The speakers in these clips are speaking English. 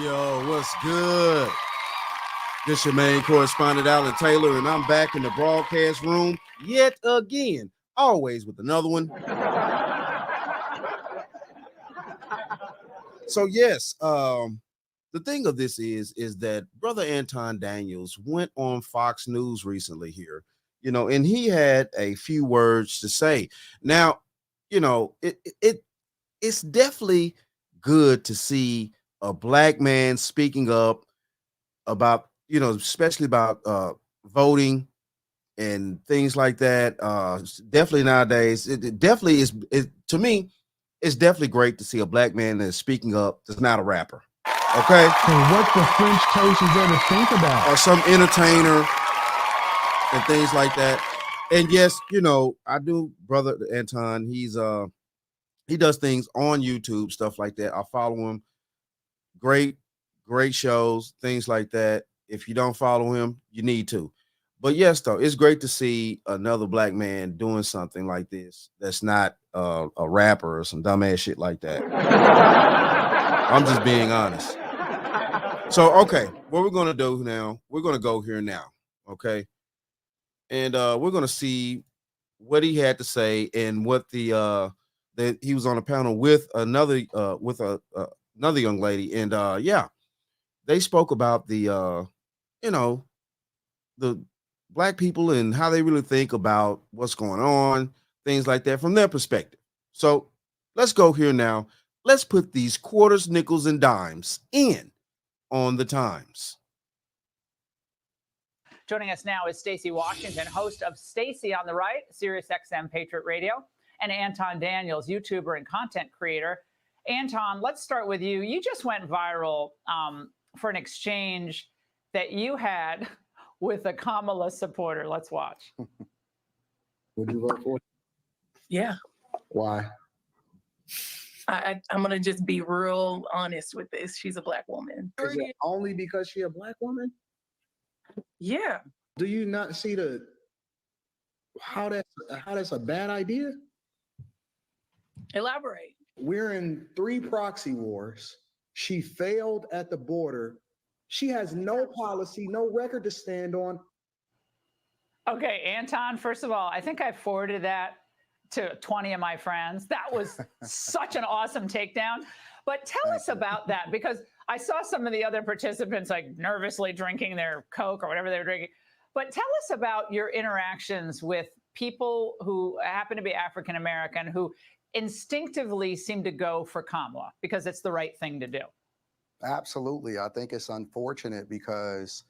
Yo, what's good? This your main correspondent, Alan Taylor, and I'm back in the broadcast room yet again, always with another one. So yes, the thing of this is that Brother Anton Daniels went on Fox News recently here, and he had a few words to say. Now, it's definitely good to see a black man speaking up about, especially about voting and things like that. Definitely nowadays, it definitely is. To me, it's definitely great to see a black man that's speaking up that's not a rapper. Okay. And what the French toast is there to think about? Or some entertainer and things like that. And yes, I do, Brother Anton. He does things on YouTube, stuff like that. I follow him. Great shows, things like that. If you don't follow him, you need to. But yes, though, it's great to see another black man doing something like this that's not a rapper or some dumbass shit like that. I'm just being honest. So, okay, what we're going to do now, we're going to go here now, okay? And we're going to see what he had to say and what that he was on a panel with another another young lady. And yeah, they spoke about the black people and how they really think about what's going on, things like that from their perspective. So let's go here now. Let's put these quarters, nickels, and dimes in on the times. Joining us now is Stacey Washington, host of Stacey on the Right, Sirius XM Patriot Radio, and Anton Daniels, YouTuber and content creator. Anton, let's start with you. You just went viral for an exchange that you had with a Kamala supporter. Let's watch. Would you vote for? Yeah. Why? I'm going to just be real honest with this. She's a black woman. Is it only because she's a black woman? Yeah. Do you not see how that's a bad idea? Elaborate. We're in 3 proxy wars. She failed at the border. She has no policy, no record to stand on. Okay, Anton, first of all, I think I forwarded that to 20 of my friends. That was such an awesome takedown. But tell us about that, because I saw some of the other participants like nervously drinking their Coke or whatever they were drinking. But tell us about your interactions with people who happen to be African American who instinctively seem to go for Kamala because it's the right thing to do. Absolutely. I think it's unfortunate because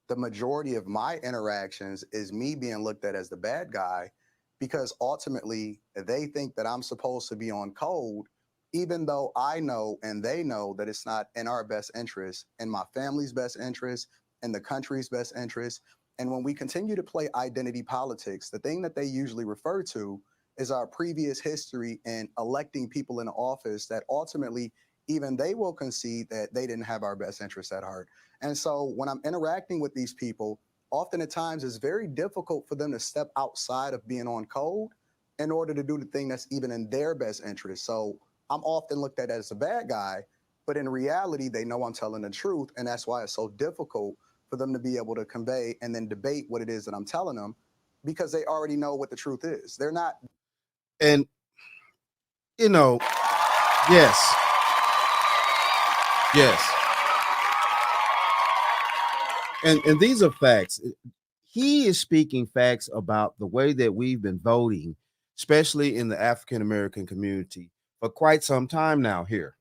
the majority of my interactions is me being looked at as the bad guy, because ultimately they think that I'm supposed to be on code, even though I know and they know that it's not in our best interest, in my family's best interest, in the country's best interest. And when we continue to play identity politics, the thing that they usually refer to is our previous history in electing people in office that ultimately even they will concede that they didn't have our best interests at heart. And so when I'm interacting with these people, often at times it's very difficult for them to step outside of being on code in order to do the thing that's even in their best interest. So I'm often looked at as a bad guy, but in reality, they know I'm telling the truth. And that's why it's so difficult for them to be able to convey and then debate what it is that I'm telling them, because they already know what the truth is. They're not. And, yes. Yes. And these are facts. He is speaking facts about the way that we've been voting, especially in the African American community, for quite some time now here.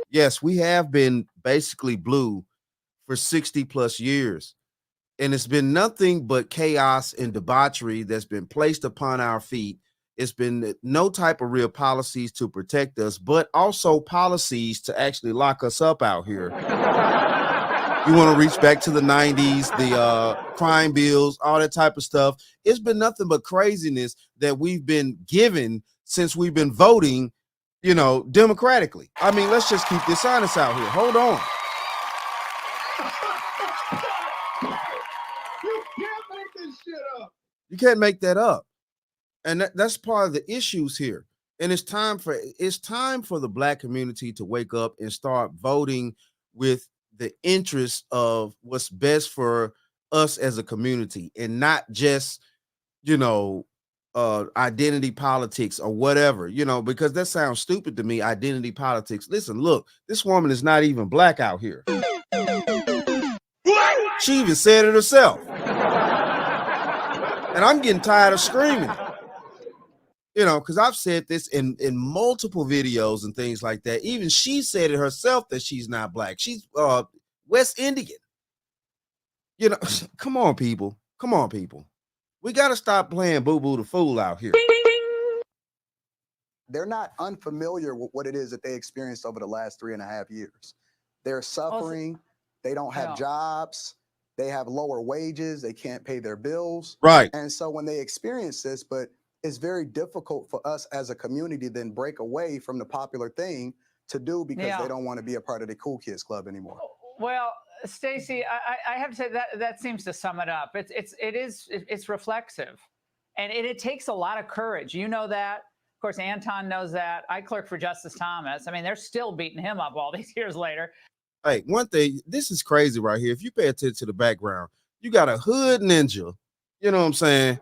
Yes, we have been basically blue for 60 plus years. And it's been nothing but chaos and debauchery that's been placed upon our feet. It's been no type of real policies to protect us, but also policies to actually lock us up out here. You want to reach back to the 90s, the crime bills, all that type of stuff. It's been nothing but craziness that we've been given since we've been voting, democratically. I mean, let's just keep this honest out here. Hold on. You can't make this shit up. You can't make that up. And that's part of the issues here. And it's time for the black community to wake up and start voting with the interest of what's best for us as a community, and not just, identity politics or whatever, because that sounds stupid to me. Identity politics. Listen, look, this woman is not even black out here. She even said it herself. And I'm getting tired of screaming, because I've said this in multiple videos and things like that. Even she said it herself that she's not black. She's West Indian. Come on, people. Come on, people. We got to stop playing boo-boo the fool out here. They're not unfamiliar with what it is that they experienced over the last 3.5 years. They're suffering. They don't have jobs. They have lower wages. They can't pay their bills. Right. And so when they experience this, but it's very difficult for us as a community then break away from the popular thing to do because they don't want to be a part of the cool kids club anymore. Well, Stacey, I have to say that seems to sum it up. It's reflexive, and it takes a lot of courage. You know that. Of course, Anton knows that. I clerk for Justice Thomas. I mean, they're still beating him up all these years later. Hey, one thing, this is crazy right here. If you pay attention to the background, you got a hood ninja, you know what I'm saying?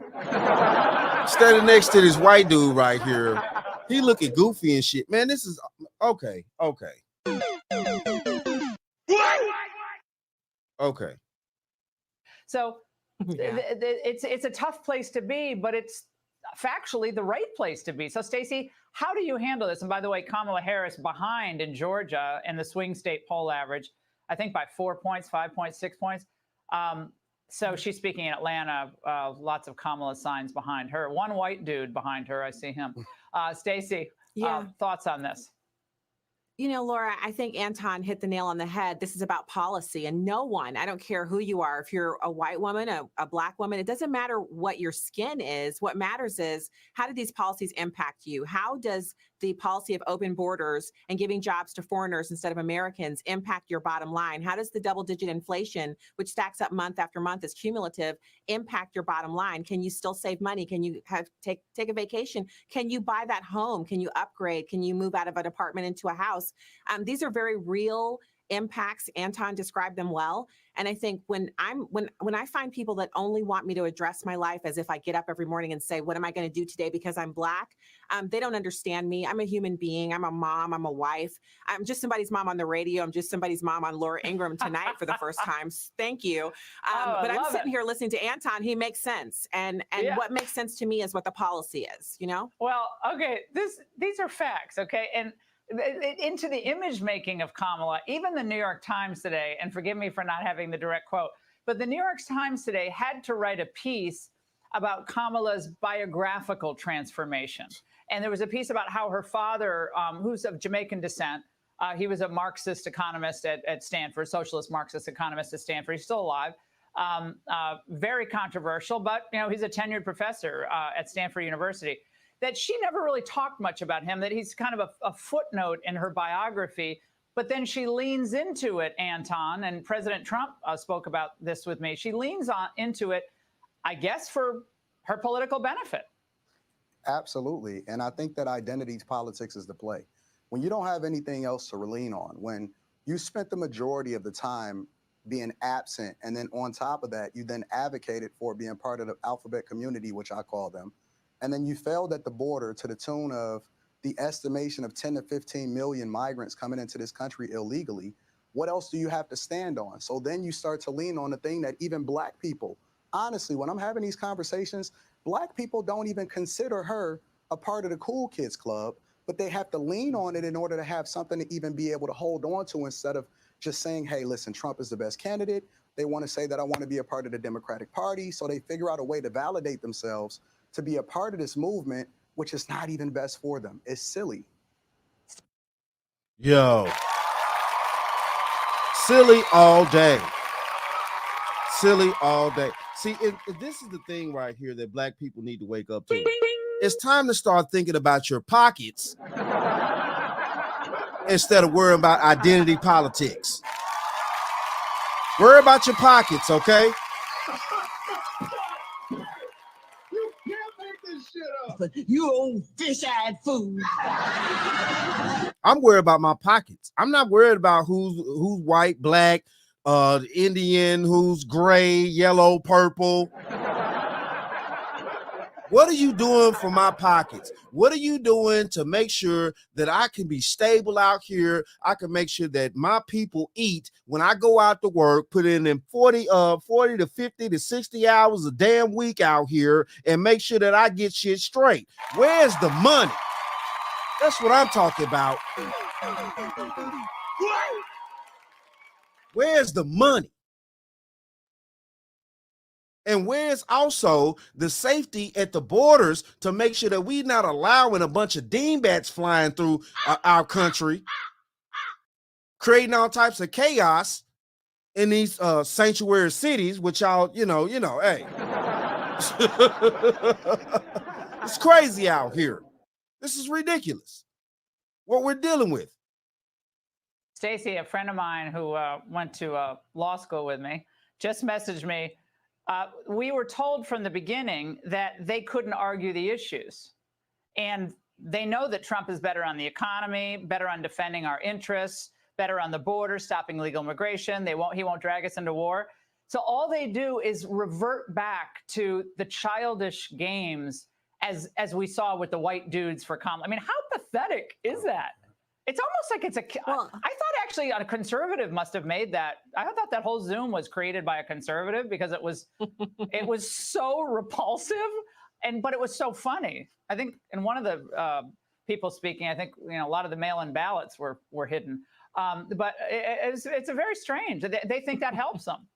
Standing next to this white dude right here. He looking goofy and shit. Man, this is okay. Okay. So it's a tough place to be, but it's factually the right place to be. So, Stacey, how do you handle this? And by the way, Kamala Harris behind in Georgia in the swing state poll average, I think by 4 points, 5 points, 6 points. So she's speaking in Atlanta, lots of Kamala signs behind her. One white dude behind her, I see him. Stacey, thoughts on this? Laura, I think Anton hit the nail on the head. This is about policy, and no one, I don't care who you are, if you're a white woman, a black woman, it doesn't matter what your skin is. What matters is, how do these policies impact you? How does the policy of open borders and giving jobs to foreigners instead of Americans impact your bottom line? How does the double-digit inflation, which stacks up month after month, is cumulative, impact your bottom line? Can you still save money? Can you take a vacation? Can you buy that home? Can you upgrade? Can you move out of an apartment into a house? These are very real impacts. Anton described them well. And I think when I find people that only want me to address my life as if I get up every morning and say, what am I going to do today because I'm black? They don't understand me. I'm a human being. I'm a mom. I'm a wife. I'm just somebody's mom on the radio. I'm just somebody's mom on Laura Ingraham tonight for the first time. Thank you. But I'm sitting here listening to Anton. He makes sense. And what makes sense to me is what the policy is, Well, okay, these are facts, okay? And into the image making of Kamala, even the New York Times today, and forgive me for not having the direct quote, but the New York Times today had to write a piece about Kamala's biographical transformation. And there was a piece about how her father, who's of Jamaican descent, he was a Marxist economist at Stanford, socialist Marxist economist at Stanford. He's still alive. Very controversial, but he's a tenured professor at Stanford University. That she never really talked much about him, that he's kind of a footnote in her biography. But then she leans into it, Anton, and President Trump spoke about this with me. She leans into it, I guess, for her political benefit. Absolutely. And I think that identity politics is the play. When you don't have anything else to lean on, when you spent the majority of the time being absent, and then on top of that, you then advocated for being part of the alphabet community, which I call them, and then you failed at the border to the tune of the estimation of 10 to 15 million migrants coming into this country illegally. What else do you have to stand on? So then you start to lean on the thing that even black people, honestly, when I'm having these conversations, black people don't even consider her a part of the cool kids club, but they have to lean on it in order to have something to even be able to hold on to, instead of just saying, hey, listen, Trump is the best candidate. They want to say that I want to be a part of the Democratic Party. So they figure out a way to validate themselves to be a part of this movement, which is not even best for them. It's silly. Yo. Silly all day. Silly all day. See, this is the thing right here that black people need to wake up to. It's time to start thinking about your pockets instead of worrying about identity politics. Worry about your pockets, okay? You can't make this You old fish-eyed fool. I'm worried about my pockets. I'm not worried about who's white, black, Indian, who's gray, yellow, purple. What are you doing for my pockets? What are you doing to make sure that I can be stable out here? I can make sure that my people eat when I go out to work, put in them 40 to 50 to 60 hours a damn week out here and make sure that I get shit straight. Where's the money? That's what I'm talking about. Where's the money? And where's also the safety at the borders to make sure that we're not allowing a bunch of dingbats flying through our country, creating all types of chaos in these sanctuary cities, which y'all, hey. It's crazy out here. This is ridiculous. What we're dealing with. Stacey, a friend of mine who went to law school with me, just messaged me. We were told from the beginning that they couldn't argue the issues. And they know that Trump is better on the economy, better on defending our interests, better on the border, stopping illegal immigration. He won't drag us into war. So all they do is revert back to the childish games as we saw with the white dudes for Kamala. I mean, how pathetic is that? It's almost like it's I thought actually a conservative must have made that. I thought that whole Zoom was created by a conservative because it was so repulsive, but it was so funny. I think in one of the people speaking, I think a lot of the mail-in ballots were hidden. But it's a very strange. They think that helps them.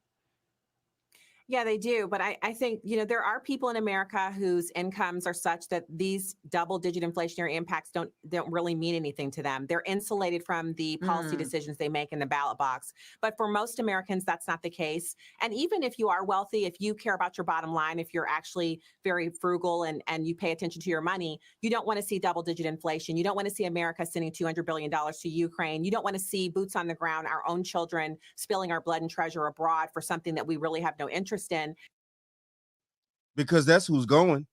Yeah, they do. But I think, there are people in America whose incomes are such that these double-digit inflationary impacts don't really mean anything to them. They're insulated from the policy decisions they make in the ballot box. But for most Americans, that's not the case. And even if you are wealthy, if you care about your bottom line, if you're actually very frugal and you pay attention to your money, you don't want to see double-digit inflation. You don't want to see America sending $200 billion to Ukraine. You don't want to see boots on the ground, our own children spilling our blood and treasure abroad for something that we really have no interest in. Because that's who's going.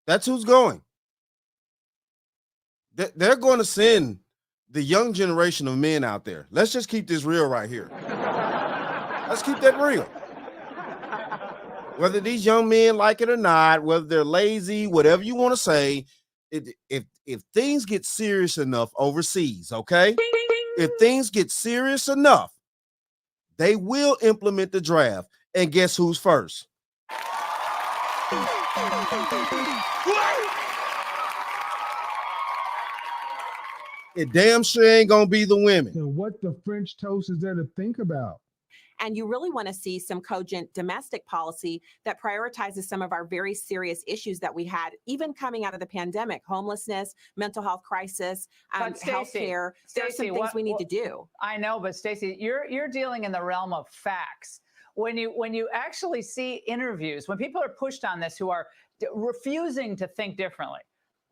That's who's going. They're going to send the young generation of men out there. Let's just keep this real right here. Let's keep that real. Whether these young men like it or not, whether they're lazy, whatever you want to say, if things get serious enough overseas, okay? If things get serious enough, they will implement the draft. And guess who's first? It damn sure ain't gonna be the women. And what the French toast is there to think about? And you really want to see some cogent domestic policy that prioritizes some of our very serious issues that we had, even coming out of the pandemic: homelessness, mental health crisis, healthcare. There are some things we need to do. I know, but Stacey, you're dealing in the realm of facts. When you actually see interviews, when people are pushed on this who are refusing to think differently,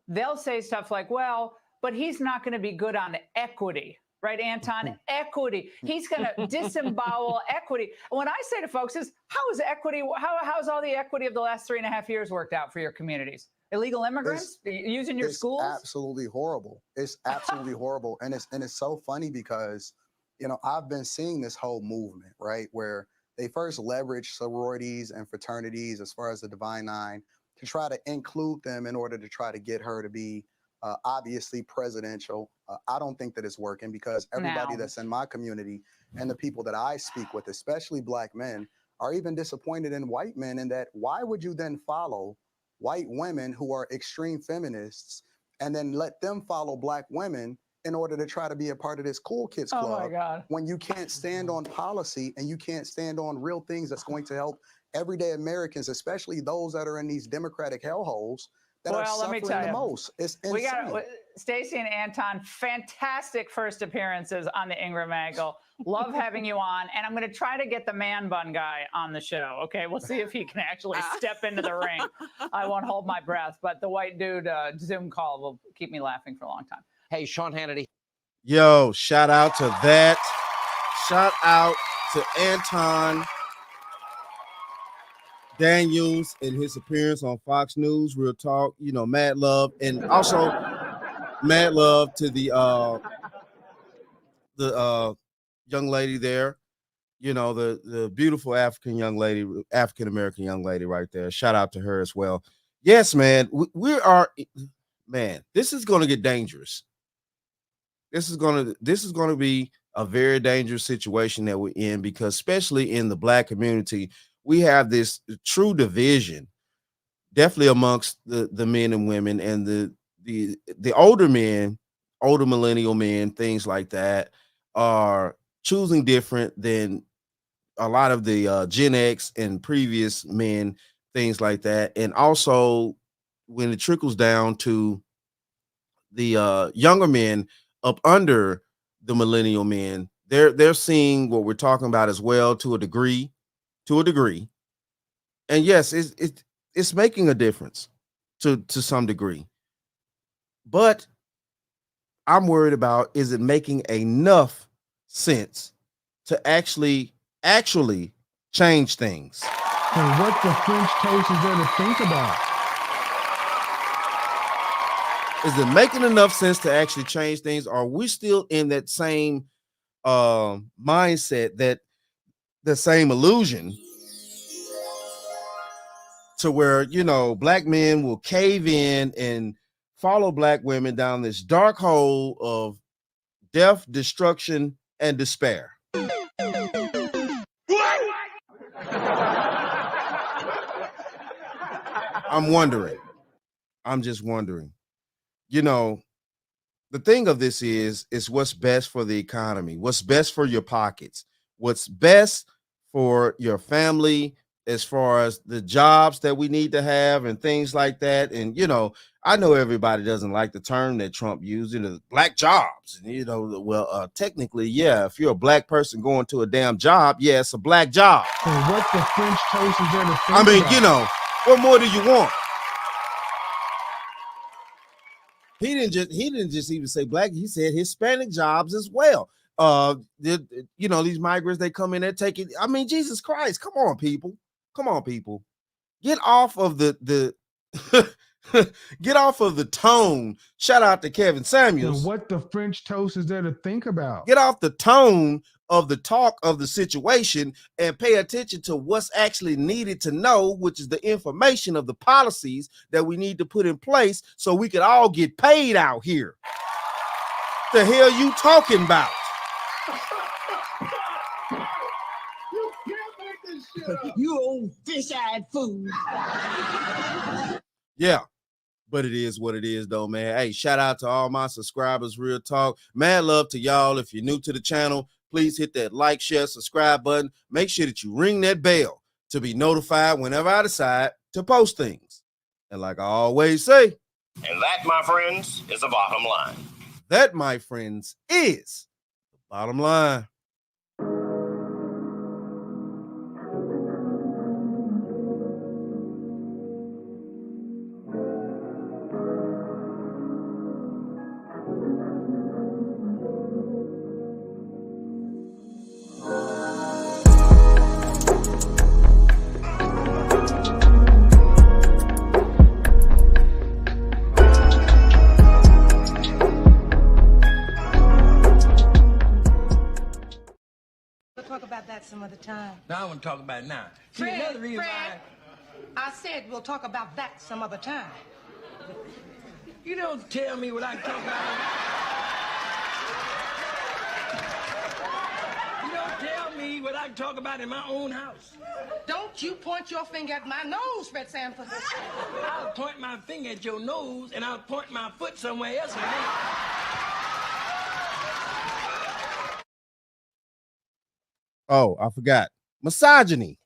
they'll say stuff like, well, but he's not going to be good on equity. Right, Anton? Equity. He's going to disembowel equity. What I say to folks is, how is equity? How's all the equity of the last 3.5 years worked out for your communities? Illegal immigrants using your schools? It's absolutely horrible. It's absolutely horrible, and it's so funny because I've been seeing this whole movement, right, where they first leverage sororities and fraternities as far as the Divine Nine to try to include them in order to try to get her to be obviously presidential. I don't think that it's working because everybody that's in my community and the people that I speak with, especially Black men, are even disappointed in white men, in that why would you then follow white women who are extreme feminists and then let them follow Black women in order to try to be a part of this cool kids club? Oh my God. When you can't stand on policy and you can't stand on real things that's going to help everyday Americans, especially those that are in these Democratic hellholes that are suffering the most. It's insane. We got Stacey and Anton, fantastic first appearances on the Ingram Angle. Love having you on. And I'm going to try to get the man bun guy on the show. Okay, we'll see if he can actually step into the ring. I won't hold my breath, but the white dude Zoom call will keep me laughing for a long time. Hey, Sean Hannity. Yo, shout out to that. Shout out to Anton. Daniels and his appearance on Fox News, Real Talk, you know, mad love, and also mad love to the young lady there, you know, the beautiful African American young lady right there. Shout out to her as well. Yes, man, we are, man, this is going to get dangerous. This is going to be a very dangerous situation that we're in, because especially in the Black community, we have this true division, definitely amongst the men and women, and the older men, older millennial men, things like that, are choosing different than a lot of the Gen X and previous men, things like that. And also when it trickles down to the younger men up under the millennial men, they're seeing what we're talking about as well, to a degree. And yes, it's making a difference to some degree. But I'm worried about, is it making enough sense to actually change things? And what the French toast is there to think about? Is it making enough sense to actually change things? Or are we still in that same mindset, that the same illusion, to where, you know, Black men will cave in and follow Black women down this dark hole of death, destruction, and despair? I'm just wondering. You know, the thing of this is what's best for the economy, what's best for your pockets, what's best for your family, as far as the jobs that we need to have and things like that. And, you know, I know everybody doesn't like the term that Trump used, black jobs. And, you know, well, technically, yeah, if you're a Black person going to a damn job, yeah, it's a black job. And what the French toast is there to think I mean, about? you know, what more do you want? He didn't just even say Black, he said Hispanic jobs as well. You know, these migrants, they come in, they're taking, I mean, Jesus Christ, come on, people. Get off of the get off of the tone. Shout out to Kevin Samuels. And what the French toast is there to think about? Get off the tone of the talk of the situation and pay attention to what's actually needed to know, which is the information of the policies that we need to put in place so we can all get paid out here. The hell you talking about? You old fish-eyed fool. Yeah, but it is what it is, though, man. Hey, shout out to all my subscribers, Real Talk. Mad love to y'all. If you're new to the channel, please hit that like, share, subscribe button. Make sure that you ring that bell to be notified whenever I decide to post things. And like I always say, and that, my friends, is the bottom line. That, my friends, is the bottom line. Some other time. No, I want to talk about it now. See, Fred, another reason Fred, I said we'll talk about that some other time. You don't tell me what I can talk about. You don't tell me what I can talk about in my own house. Don't you point your finger at my nose, Fred Sanford. I'll point my finger at your nose, and I'll point my foot somewhere else. Oh, I forgot. Misogyny.